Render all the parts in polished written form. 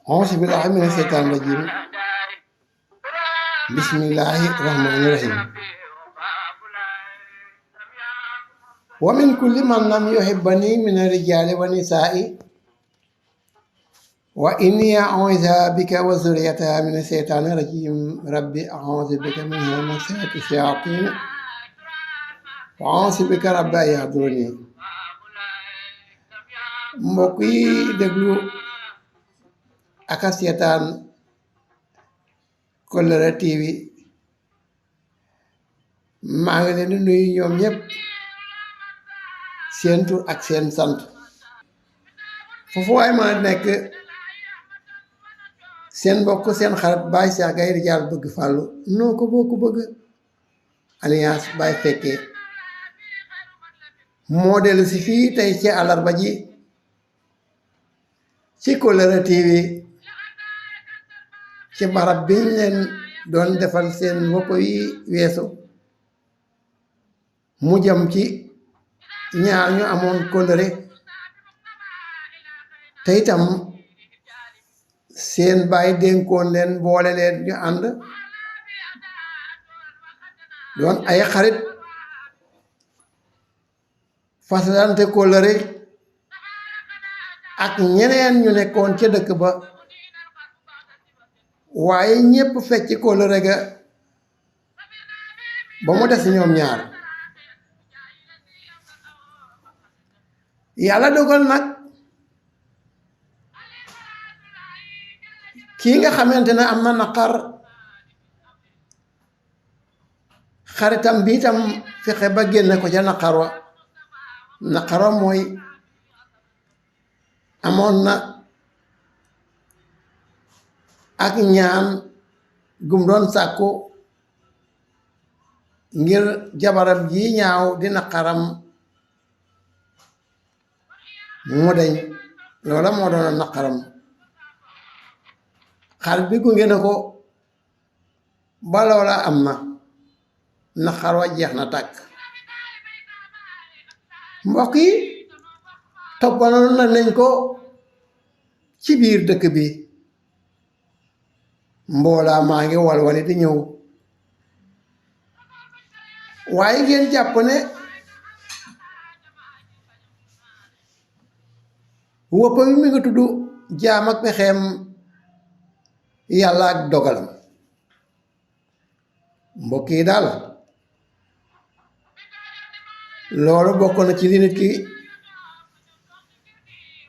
أعوذ بالله من الشيطان الرجيم بسم الله الرحمن الرحيم ومن كل من لم يحبني من الرجال والنساء وإني أعوذ بك وذريتها من الشيطان الرجيم ربي أعوذ بك من همزات الشياطين وأعوذ بك ربي أن يحضرني mbokk yi déglu ak a seetaan Kollere TV maa ngi leen di nuyu ñoom ñëpp seen tur ak seen sant foofu waay ma nekk seen mbokk seen xarit Baye Cheikh Gaye Ridial bëgg fàllu noo ko boo ko bëgg alliance Baye fekkee moo dellu si fii tey ci àllarba ji ci Kollere TV ci barab biñ leen doon defal seen wopp yi weesu mu jëm ci ñaar ñu amoon kóllëre te itam seen baay dénkoon leen boole leen ñu ànd doon ay xarit fasalante kóllëre ak ñeneen ñu nekkoon ca dëkk ba waaye ñépp fecc kóllëre ga ba mu des ñoom ñaar yàlla dogal nag kii nga xamante ne am na naqar xaritam bi itam fexe ba génne ko ca naqar wa mooy amoon na ak ñaan gum doon sàkku ngir jabaram ji ñaaw di naqaram mu deñ loola moo doon naqaram xarit bi gunge na ko ba loola am na naqar wa jeex na tàkk mbokk yi toppaloon na nañ ko ci biir dëkk bi mboolaa maa ngi walwali di ñëw waaye ngeen jàpp ne woppa bi mi nga tudd jaam ak pexeem yàlla ak dogalam mbokk yi daal loolu bokk na ci li nit ki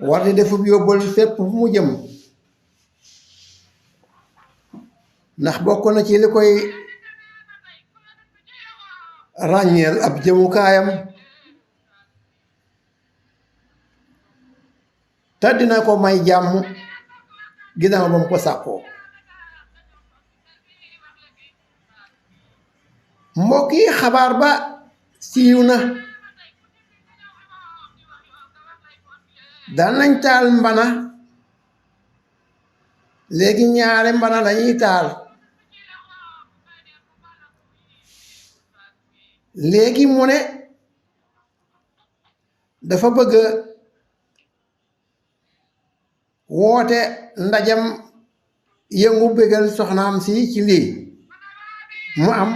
war di defub yóbbal fépp fu mu jëm ndax bokk na ci li koy ràññeel ab jëmukaayam te dina ko may jàmm ginnaaw ba mu ko sàkkoo mbokk yi xabaar ba siiw na daan nañ taal mbana léegi ñaari mbana lañuy taal léegi mu ne dafa bëgg woote ndajam yëngu bégal soxnaam si ci lii mu am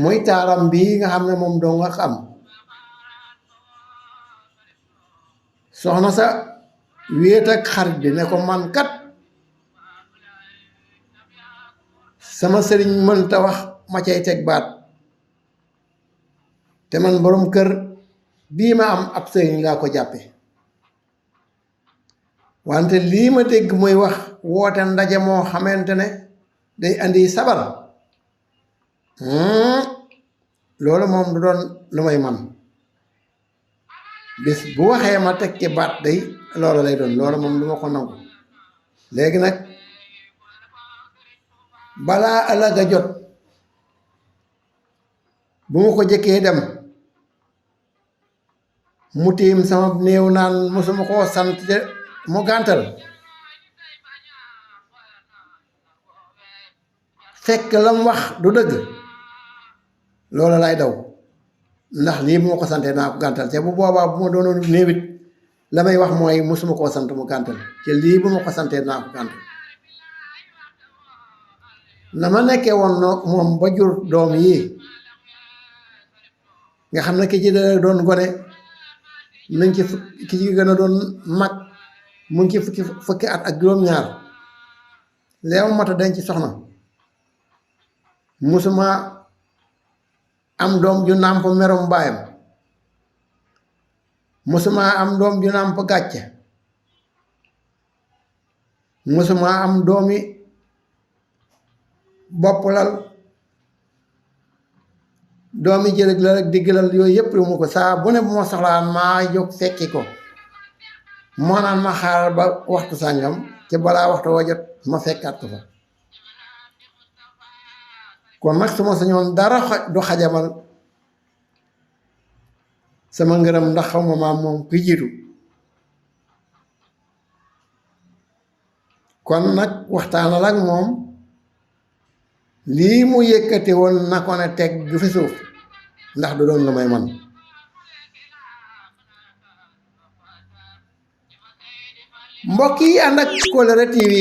muy taaram bii nga xam ne moom doo nga xam soxna sa wéet ak xarit bi ne ko man kat sama sëriñ mënta wax ma cay teg baat te man borom kër bii ma am ab sëriñ laa ko jàppe wante lii ma dégg muy wax woote ndaje moo xamante ne day andi sabar loolu moom du doon lu may man bis bu waxee ma teg ci baat day loolu lay doon loolu moom du ma ko nangu léegi nag balaa ëllëg a jot bu ma ko jëkkee dem mu tiim sama néew naan mosuma koo sant mu gàntal fekk lam wax du dëgg loolu lay daw ndax lii bu ma ko santee naa ko gàntal te bu boobaa bu ma doonoon néewit la may wax mooy musuma koo sant mu gàntal ci lii bu ma ko santee naa ko gàntal na ma nekkee woon moom ba jur doom yi nga xam ne ki ci doon gone mu ngi ci ki ci gën a doon mag mu ngi ci fukki at ak juróom-ñaar leew mata denc soxna musuma am doom ju nàmp merom baayam musuma am doom ju nàmp gàcce musuma am doomi bopp lal doomi jërëg la rek diggalal yooyu yëpp yu mu ko saa bu ne bu ma soxlaan maa jóg fekki ko moo naan ma xaaral ba waxtu sàngam ci balaa waxtu wa jot ma fekkaat ko fa kon nag su ma sañoon dara du xajamal sama ngërëm ndax xaw ma maam moom ku jiitu kon nag waxtaanal ak moom lii mu yëkkati woon na ko ne teg du fi suuf ndax du doon lu may man mbokk yi ànd ak Kóllëre TV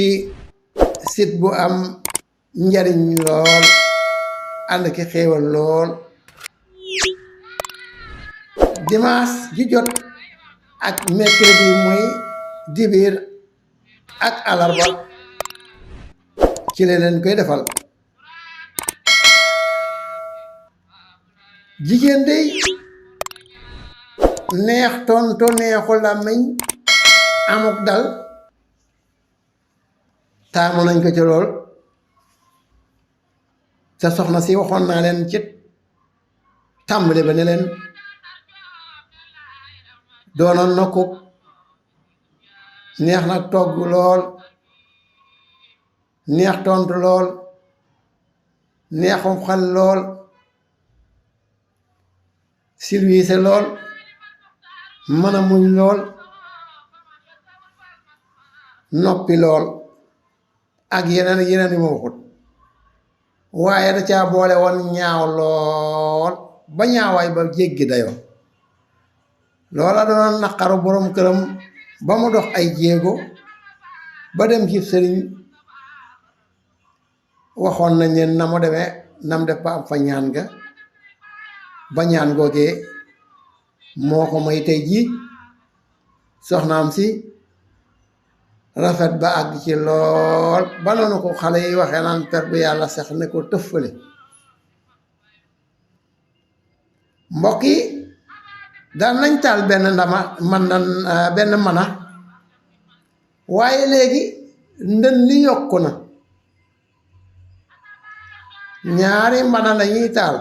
site bu am njariñ lool ànd ki xéewal lool dimanche ju jot ak mercredi muy dibiir ak alarba ci leen koy defal jigéen day neex tonto neexu làmmiñ amuk dal taamu nañ ko ci lool sa soxna si waxoon naa leen ci tàmbali ba ne leen doonoon na ko neex na togg lool neex tontu lool neexum xel lool silwiise lool mën a muñ lool noppi lool ak yeneen yu ma waxut waaye da caa boole woon ñaaw lool ba ñaawaay ba jéggi dayoo loola doon naqaru borom këram ba mu dox ay jéego ba dem ci sëriñ waxoon nañ leen na mu demee nam def ba am fa ñaan ga ba ñaan googee moo ko may tey jii soxnaam si rafet ba àgg ci lool ba noonu ko xale yi waxee naan per bu yàlla sax ne ko tëffale mbokk yi daan nañ taal benn ndama benn mana waaye léegi ndën li yokku na ñaari mbana lañuy taal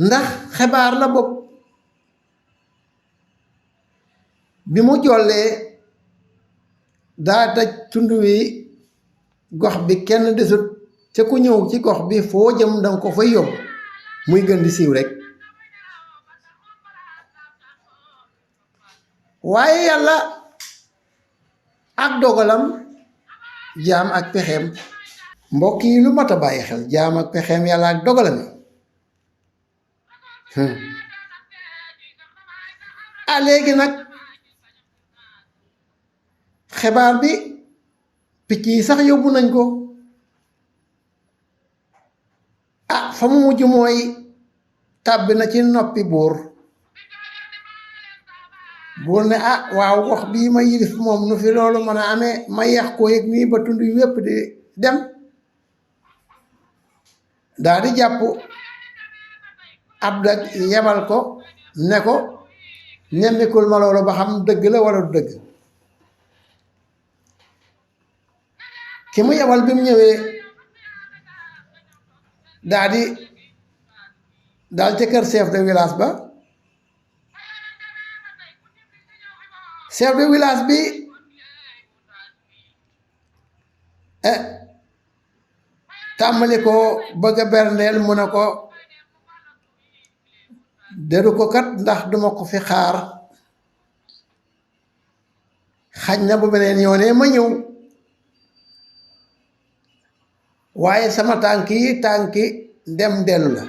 ndax xibaar la bopp bi mu jollee daa daj tund wi gox bi kenn desut ca ku ñëw ci gox bi foo jëm danga ko fay yóbbu muy gën di siiw rek waaye yàlla ak dogalam jaam ak pexeem mbokk yi lu mat a bàyyi xel jaam ak pexeem yàlla ak dogalam léegi nag xibaar bi picc yi sax yóbbu nañ ko fa mu mujj mooy tàbbi na ci noppi buur ne waaw wax bii ma yilif moom nu fi loolu mën a amee ma yax ko yëg nii ba tund wépp di dem daa di jàpp ab dag yebal ko ne ko nemmikul ma loolu ba xam dëgg la wala du dëgg ki mu yebal bi mu ñëwee daal ca kër chef de village ba chef de village bi tàmbali ko bëgg a berndeel mu ne ko deru ko kat ndax duma ko fi xaar xaj na bu beneen yoonee ma ñëw waaye sama tànki dem dellu la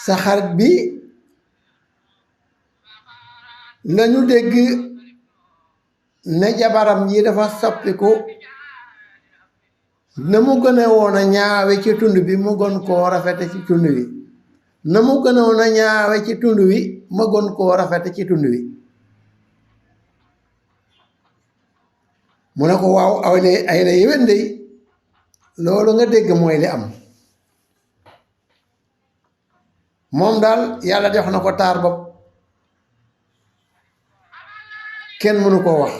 sa xarit bi lañu dégg ne jabaram yi dafa soppiku na mu gën a woon a ñaawe ci tund bi mu gën koo rafete ci tund wi na mu gën a woon a ñaawe ci tund wi ma gën koo rafete ci tund wi mu ne ko waaw ay la yéwén dey loolu nga dégg mooy li am moom daal yàlla def na ko taar bopp kenn mënu koo wax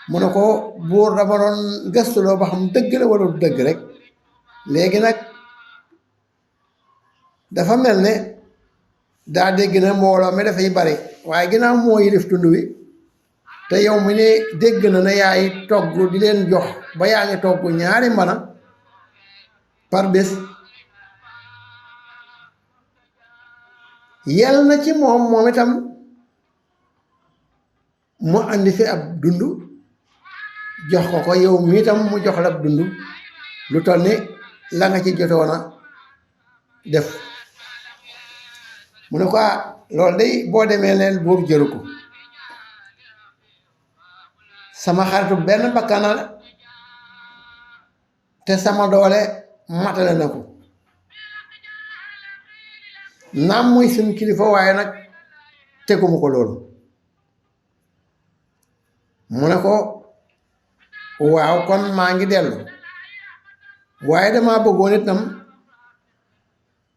mu ne ko buur dama doon gëstuloo ba xam dëgg la wala du dëgg rek léegi nag dafa mel ne daa dégg na mbooloo mi dafay bari waaye ginnaaw moo yilif tund wi te yow mi ne dégg na ne yaay togg di leen jox ba yaa ngi togg ñaari mbana par bés yel na ci moom itam mu andi fi ab dund jox ko yow mi itam mu jox la ab dund lu toll ni la nga ci jotoona def mu ne ko loolu day boo demee leen buur jëru ko sama xaritu benn bakkana te sama doole matale na ko naam muy suñ kilifa waaye nag teguma ko loolu mu ne ko waaw kon maa ngi dellu waaye dama bëggoon itam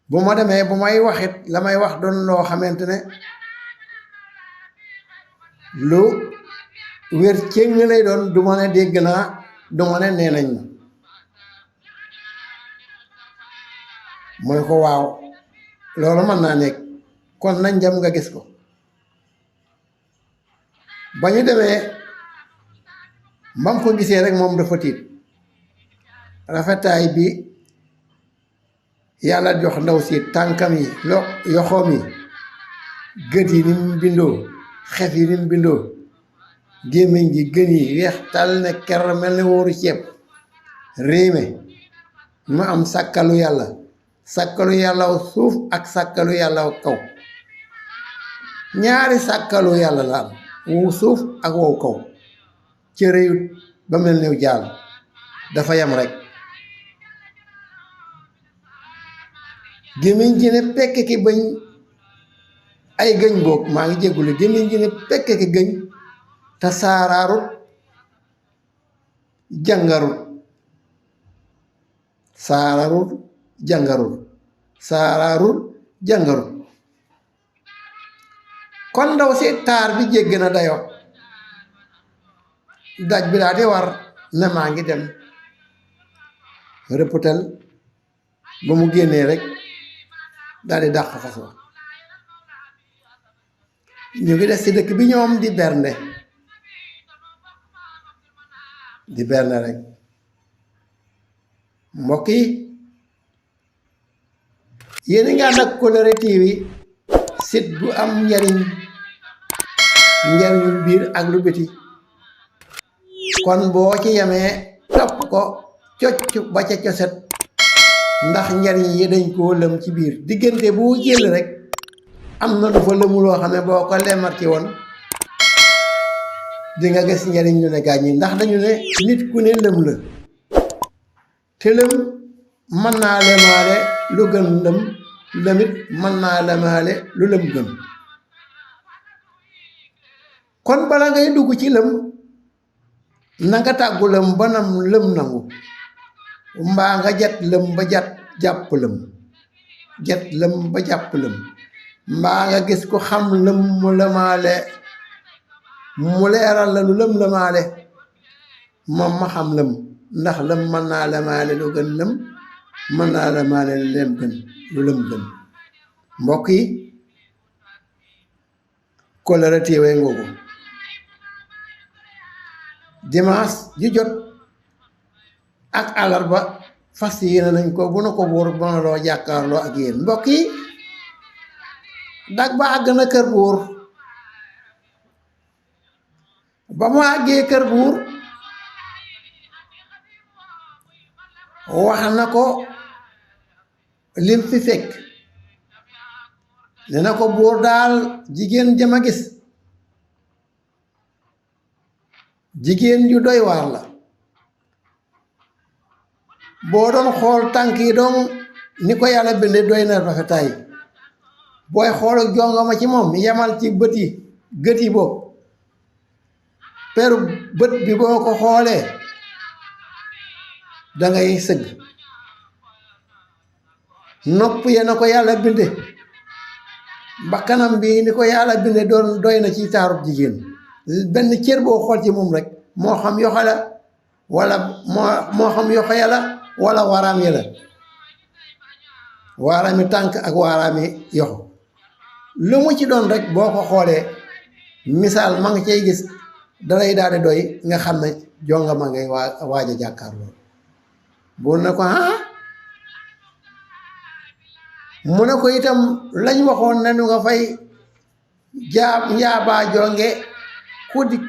bu ma demee bu may waxit la may wax doon loo xamante ne lu wér céng lay doon du ma ne dégg naa du ma ne nee nañ ma mu ne ko waaw loolu mën naa nekk kon nañ dem nga gis ko ba ñu demee mbam ko gisee rek moom dafa tiit rafetaay bi yàlla jox ndaw si tànkam yi yoxoom yi gët yi ni mu bindoo xef yi ni mu bindoo gémmiñ gi gën yi weex tal ne ker mel ni wóoru ceeb réeme mu am sàkkalu yàlla suuf ak sàkkalu yàlla kaw ñaari sàkkalu yàlla la am wu suuf ak wow kaw ci réyut ba mel ni jaal dafa yam rek gémmiñ gi ne pekk ki bëñ ay gëñ boog maa ngi jéggule gémmiñ gi ne pekk ki gëñ te saaraarut jàngarut kon ndaw si taar bi jégg na dayo daj bi daa di war ne maa ngi dem rëpputal ba mu génnee rek daal di dàq fas wa ñu ngi des ci dëkk bi ñoom di bernde rek mbokk yi yéen a ngi ànd ak Kolere TV site bu am njariñu biir ak lu biti kon boo ci yemee topp ko cocc ba ca coset ndax njariñ yi dañ koo lëm ci biir diggante bu jël rek am na lu fa lëmu loo xam ne boo ko lemar ci woon di nga gis njariñ lu ne gaañ yi ndax dañu ne nit ku ne lëm la te lëm mën naa lemaale lu gën lëm lëmit mën naa lemaale lu lëm gën kon bala ngay dugg ci lëm na nga tàggu lëm ba nam lëm nangu mbaa nga jet lëm ba jàpp lëm mbaa nga gis ko xam lëm mu lëmaale mu leeral la lu lëm lëmaale moom ma xam lëm ndax lëm mën naa lëmaale lu gën lëm mën naa lëmaale lu lëm gën mbokk yi Kolere TV ngoogu dimanche ji jot ak àllarba fas yéene nañ ko bu na ko buur ba na loo jàkkaarloo ak yéen mbokk yi dag ba àgg na kër buur ba mu àggee kër buur wax na ko lim fi fekk ne na ko buur daal jigéen jama gis jigéen ju doy waar la boo doon xool tànk yi doon ni ko yàlla binde doy na rafetaay booy xool jongama ci moom yemal ci bët yi gët yi boobu peru bët bi boo ko xoolee dangay sëgg nopp ya na ko yàlla binde bakkanam bi ni ko yàlla binde doon doy na ci taarub jigéen benn cër boo xool ci moom rek moo xam yoxe la wala moo xam yoxe ya la wala waaraam ya la waaraami tànk ak waaraami yoxu lu mu ci doon rek boo ko xoolee misaal ma nga cay gis dalay daal di doy nga xam ne jonga ma ngay waaj a jàkkaarloo bu ne ko mu ne ko itam lañ waxoon nañu nga fay njaabaa jonge ku dik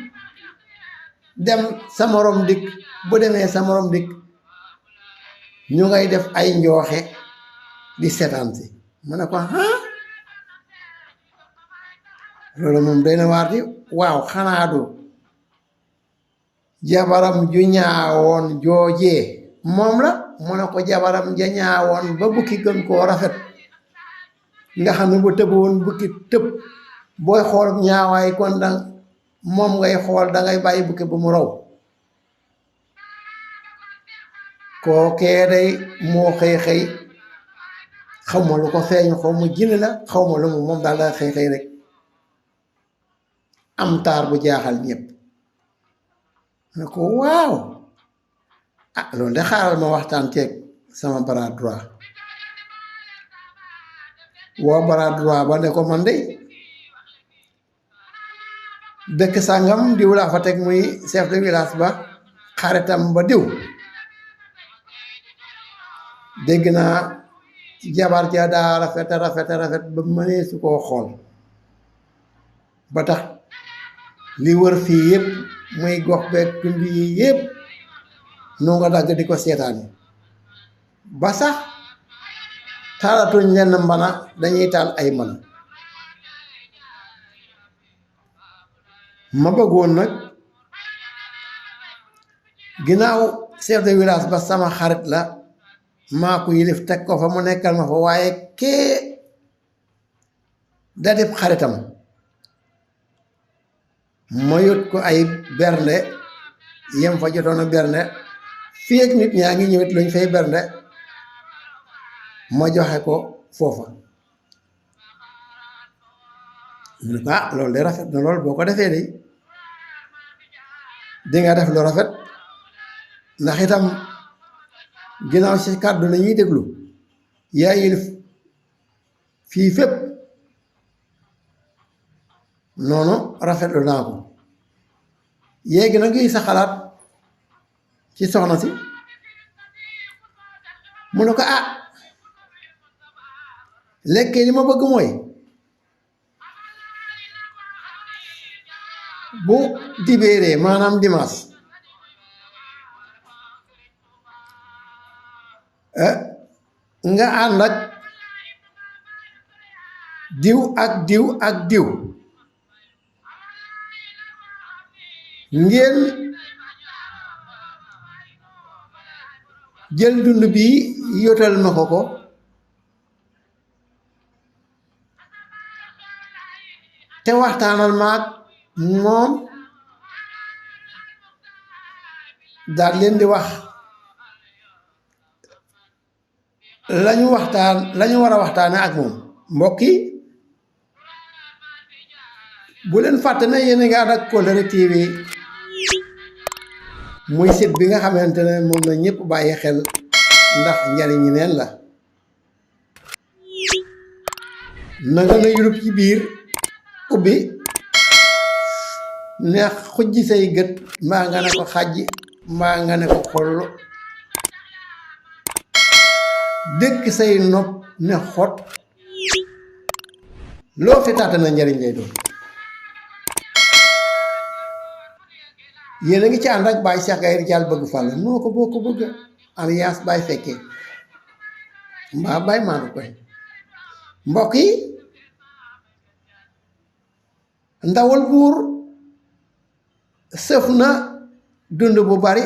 dem sa morom dikk bu demee sa morom dikk ñu ngay def ay njooxe di seetaan si mu ne ko loolu moom day na waar di waaw xanaa du jabaram ju ñaawoon joojee moom la mu ne ko jabaram ja ñaawoon ba bukki gën koo rafet nga xam ne bu tëboon bukki tëb booy xool ñaawaay kon dang moom ngay xool dangay bàyyi bukki bu mu raw kookee day moo xëy xaw ma lu ko feeñ xaw ma jinn la xaw ma lu mu moom daal da xëy rek am taar bu jaaxal ñëpp ne ko waaw loolu de xaaral ma waxtaan ceeg sama bras droit woo bras droit ba ne ko man de dëkk sàngam diw laa fa teg muy chef de village ba xaritam ba diw dégg naa jabar ja daa rafet ba mënee su koo xool ba tax li wër fii yëpp muy gox beeg tund yi yëpp noo nga dagg di ko seetaani ba sax taalatuñ lenn mbana dañuy taal ay mbana ma bëggoon nag ginnaaw chef de village ba sama xarit la maa ko yilif teg ko fa mu nekkal ma fa waaye kee da def xaritam ma yot ko ay bernde yem fa jotoon a bernde fii ak nit ñaa ngi ñëwit luñ fay bernde ma joxe ko foofa mu ne ko loolu de rafet na lool boo ko defee de di nga def lu rafet ndax itam ginnaaw si kàddu la ñuy déglu yaa yilif fii fépp noonu rafetlu naa ko yéegi nag ngi sa xalaat ci soxna si mu ne ko lekkee li ma bëgg mooy bu dibéeree maanaam dimanche nga ànd ak diw ak diw ak diw ngeen jël dund bi yotal ma ko te waxtaanal maag moom daal leen di wax lañu war a waxtaane ak moom mbokk yi bu leen fàtte ne yéen a ngi ànd ak Kollere TV muy site bi nga xamante ne moom la ñëpp bàyyi xel ndax njariñi neen la na nga na yurub ci biir ubbi ne xujji say gët mbaa nga ne ko xàjji mbaa nga ne ko xollo dëkk say nopp ne xot loo fi taata na njariñ lay doon yéen a ngi ci ànd ak Baye Cheikh Gaye Ridial bëgg Fall noo ko boo ko bëgg alliance Baye fekkee mbaa Baye maanu koy mbokk yi ndawal buur sëf na dund bu bari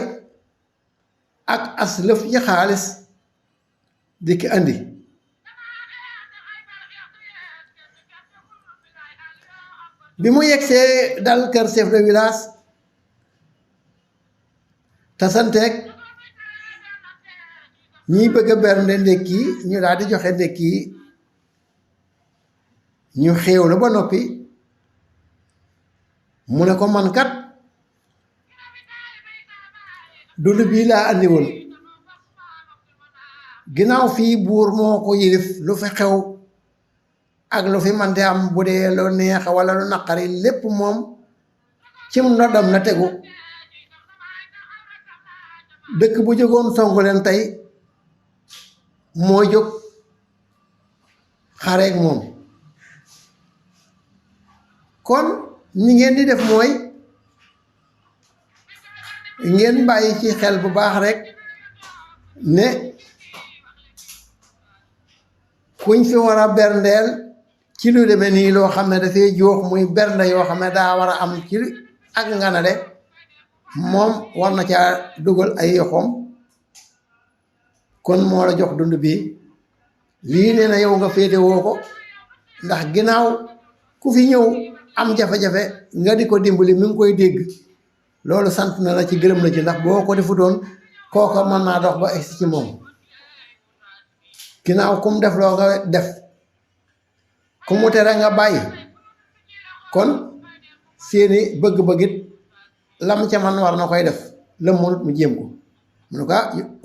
ak as lëf ci xaalis di ki andi bi mu yegsee dal kër chef de village tasanteeg ñiy bëgg a bernde ndékki ñu daal di joxe ndékki ñu xéewlu ba noppi mu ne ko man kat dund bii laa andi woon ginnaaw fii buur moo ko yilif lu fi xew ak lu fi mante am bu dee lu neex walla lu naqari lépp moom cim noddam la tegu dëkk bu jógoon songu leen tey moo jóg xareek moom kon ñi ngeen di def mooy ngeen bàyyi ci xel bu baax rek ne kuñ fi war a berndeel ci lu demee nii loo xam ne dafay joox muy bernde yoo xam ne daa war a am ci ak nganale moom war na caa dugal ay yoxoom kon moo la jox dund bi lii nee na yow nga féete woo ko ndax ginnaaw ku fi ñëw am jafe-jafe nga di ko dimbali mi ngi koy dégg loolu sant na la ci gërëm la ci ndax boo ko defu doon kooka mën naa dox ba egsi ci moom ginnaaw kum def loo nga def ku mu tere nga bàyyi kon seeni bëgg-bëggit lam ca man war na koy def la mënut mu jéem ko mu ne ko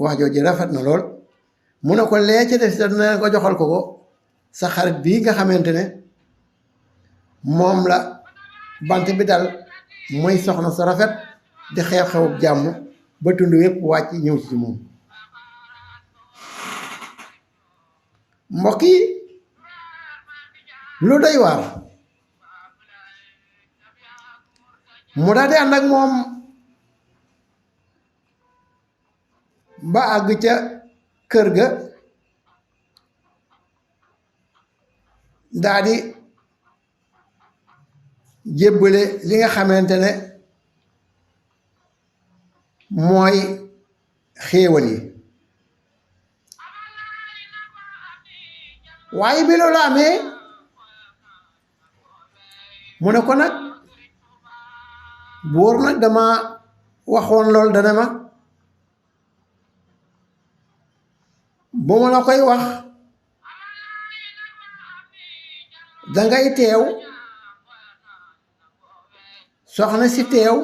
wax jooju rafet na lool mu ne ko lee ca def dina ko joxal ko sa xarit bii nga xamante ne moom la bant bi dal mooy soxna su rafet di xew-xewub jàmm ba tund yépp wàcc ñëw ci moom mbokk yi lu doy waar mu daal di ànd ak moom ba àgg ca kër ga daal di jébbale li nga xamante ne mooy xéewal yi waaye bi loolu amee mu ne ko nag buur nag dama waxoon loolu dana ma bu ma la koy wax dangay teew soxna si teew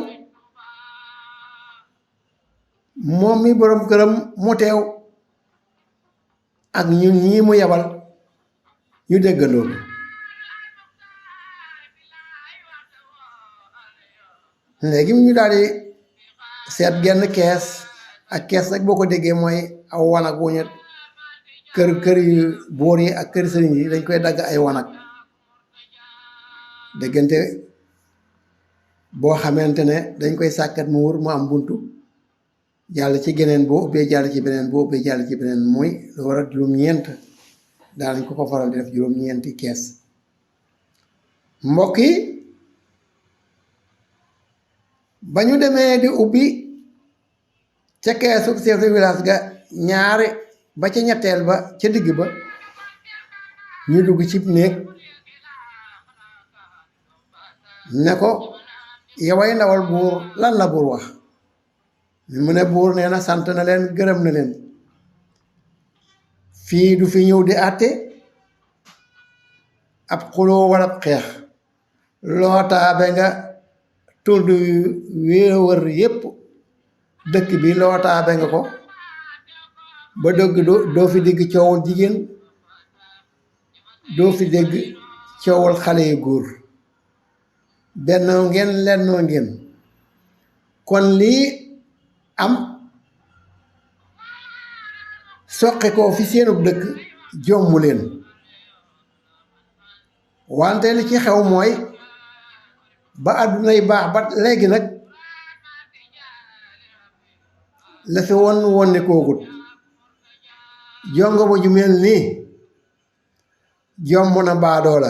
moom mi boroom këram mu teew ak ñun ñii mu yebal ñu déggandoo léegi ñu daal di seet genn kees ak kees nag boo ko déggee mooy aw wanag wu ñu kër yu boor yi ak kër sëriñ yi dañ koy dagg ay wanag déggante boo xamante ne dañ koy sàkkat mu wër mu am buntu jàll ci geneen boo ubbee jàll ci beneen boo ubbee jàll ci beneen mooy lu war a juróom-ñeent daanañ ko faral di def juróom-ñeenti kees mbokk yi ba ñu demee di ubbi ca keesu chef de village ga ñaari ba ca ñetteel ba ca digg ba ñu dugg ci néeg ne ko yoway ndawal buur lan la buur wax mu ne buur nee na sant na leen gërëm na leen fii du fi ñëw di àtte ab xuloo wala ab xeex lootaabe nga tund wéewër yépp dëkk bi lootaabe nga ko ba dëgg doo fi dégg coowul jigéen doo fi dégg coowul xale yu góor bennoo ngeen lennoo ngeen kon lii am soqi ko fi seenub dëkk jommu leen wante li ci xew mooy ba àddunay baax ba léegi nag la fi won ni koogut jongo ba ju mel nii jomb na baadoo la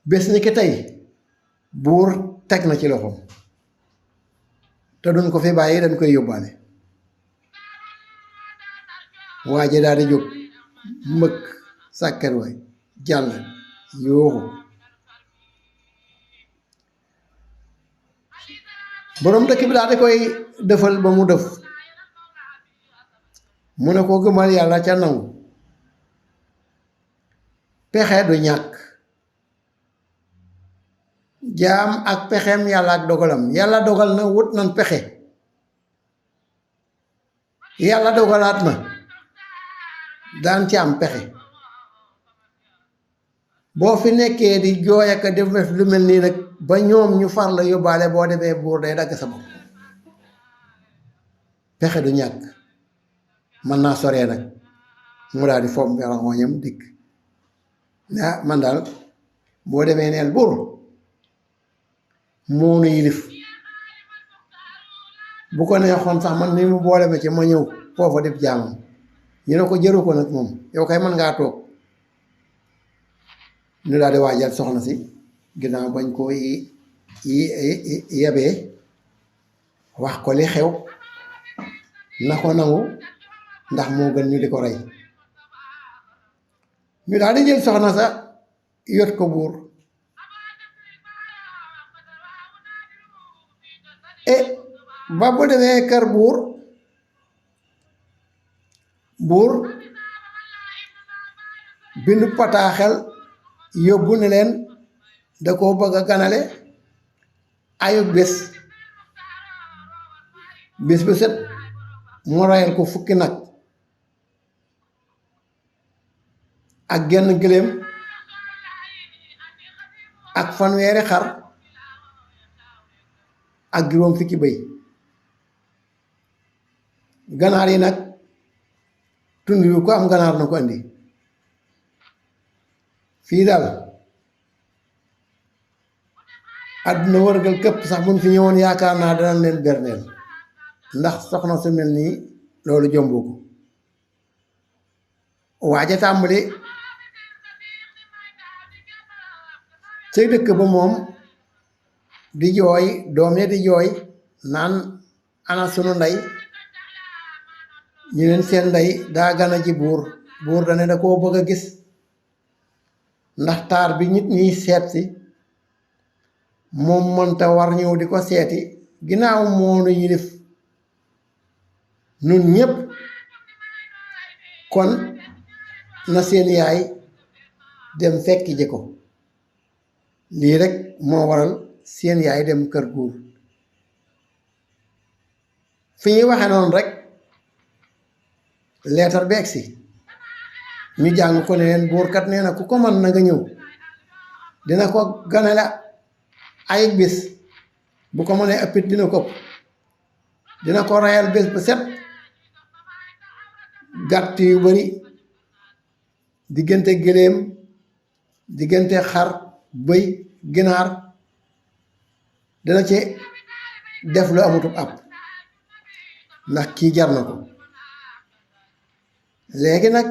bés ni ki tey buur teg na ci loxoom te duñ ko fi bàyyi dañ koy yóbbaale. waa ji daal di jóg mbëkk sàkket waay jàll yooxu. boroom dëkk bi daal di koy defal ba mu def mu ne ko gëmal yàlla ca nangu. pexe du ñàkk, jaam ak pexem yàlla ak dogalam. yàlla dogal na wut nan pexe, yàlla dogalaat na daan ci am pexe. boo fi nekkee di jooy ak def lu mel nii nag ba ñoom ñu far la yóbbaale, boo demee buur day dagg sa bopp. pexe du ñàkk, mën naa soree nag. mu daal di fomm rangoñam dikk ah man daal boo demee neel buur moonu yilif, bu ko neexoon sax man ni mu boole ma ci ma ñëw foofa def jaamam. ñu ne ko jëru ko nag moom, yow kay mën ngaa toog. ñu daal di waajal soxna si ginnaaw bañ ko yebee wax ko li xew na ko nangu ndax moo gën ñu di ko rey. ñu daal di jël soxna sa yot ko buur. ba bu demee kër buur bindu pataaxel yóbbu ne leen da koo bëgg a ganale ayub bés bu set mu rayal ko fukki nag ak genn gëléem ak fanweeri xar ak juróom fukki bëy. ganaar yi nag tund yu ko am ganaar na ko andi. fii daal àdduna wërgal këpp sax buñ fi ñëwoon yaakaar naa danañ leen berneel, ndax soxna su mel nii loolu jombu ko. waaja tàmbali cay dëkk ba moom di jooy, doom ya di jooy naan ana sunu ndey. ñu leen seen ndey daa gana ji buur dane da koo bëgg a gis, ndax taar bi nit ñiy seet si moom mënta war ñëw di ko seeti, ginnaaw moonu yilif nun ñépp. kon na seen yaay dem fekki ji ko. lii rek moo waral seen yaay dem kër buur. fi ñuy waxe noonu rek leetar beeg si ñu jàng ko ne leen buur kat nee na ku ko mën na nga ñëw, dina ko ganale ay bés, bu ko mënee ëppit dina ko dina ko rayal bés bu set gàtt yu bari, diggante gëléem, diggante xar, bëy, ginaar, dina ci def lu amutub ab, ndax kii jar na ko. léegi nag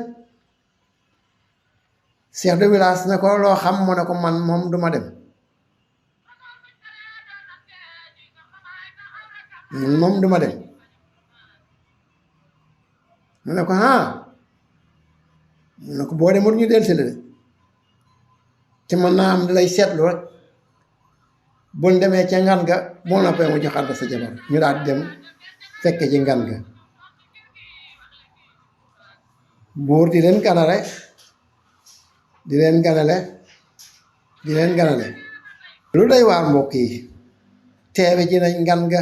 chef de village ne ko loo xam, mu ne ko man moom duma dem, moom duma dem. mu ne ko mu ne ko boo demul ñu del si la de, ci mën naa am lay seetlu rek. buñ demee ca ngan ga boo noppee mu joxaat la sa jabar. ñu daal di dem fekke ci ngan ga. buur di leen ganale di leen ganale lu day waar mbokk yi. teewe ji nañ ngan ga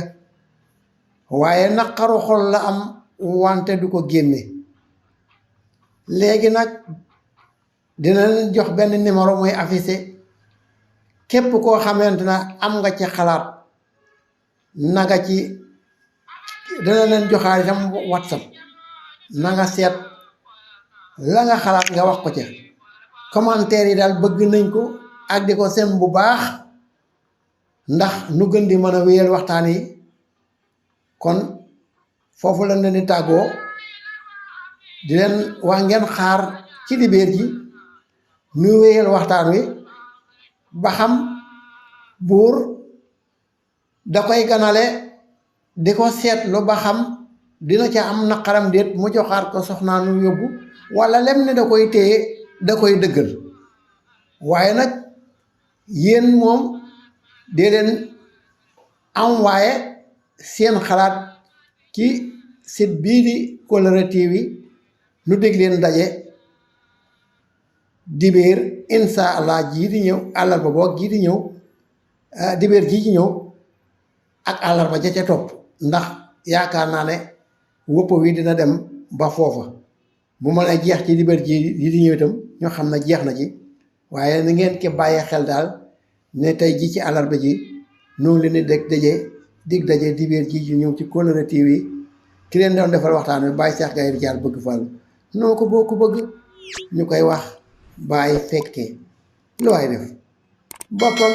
waaye naqaru xol la am, wante du ko génne. léegi nag dina leen jox benn numéro muy affiché. képp koo xamante na am nga ci xalaat naga ci, dina leen joxaale sam WhatsApp, na nga seet la nga xalaat nga wax ko ca. commentaire yi daal bëgg nañ ko ak di ko sem bu baax, ndax nu gën di mën a wéyal waxtaan yi. kon foofu la leen di tàggoo, di leen wax ngeen xaar ci dibéer ji nu wéyal waxtaan wi ba xam buur da koy ganale di ko seetlu ba xam dina ca am naqaram déet mu joxaat ko soxnaa nu yóbbu walla lem ne da koy téye da koy dëggal. waaye nag yéen moom dee leen envoyé seen xalaat ci site bii di Kollëre TV nu dégg leen daje dibéer insha allah jii di ñëw àllarba boog jii di ñëw dibéer jii ci ñëw ak àllarba ja ca topp ndax yaakaar naa ne wëpp wi dina dem ba foofa bu mën a jeex ci dibéer ji di ñëw itam ñoo xam ne jeex na ci waaye na ngeen ke bàyyi xel daal ne tey ji ci àllarba ji noonu leen di dig daje dibéer ji ci ñëw ci Kollëre TV ki leen doon defal waxtaan wi Baye Cheikh Gaye Ridial bëgg Fall noo ko boo ko bëgg ñu koy wax Baye Fekke lu waay def boppam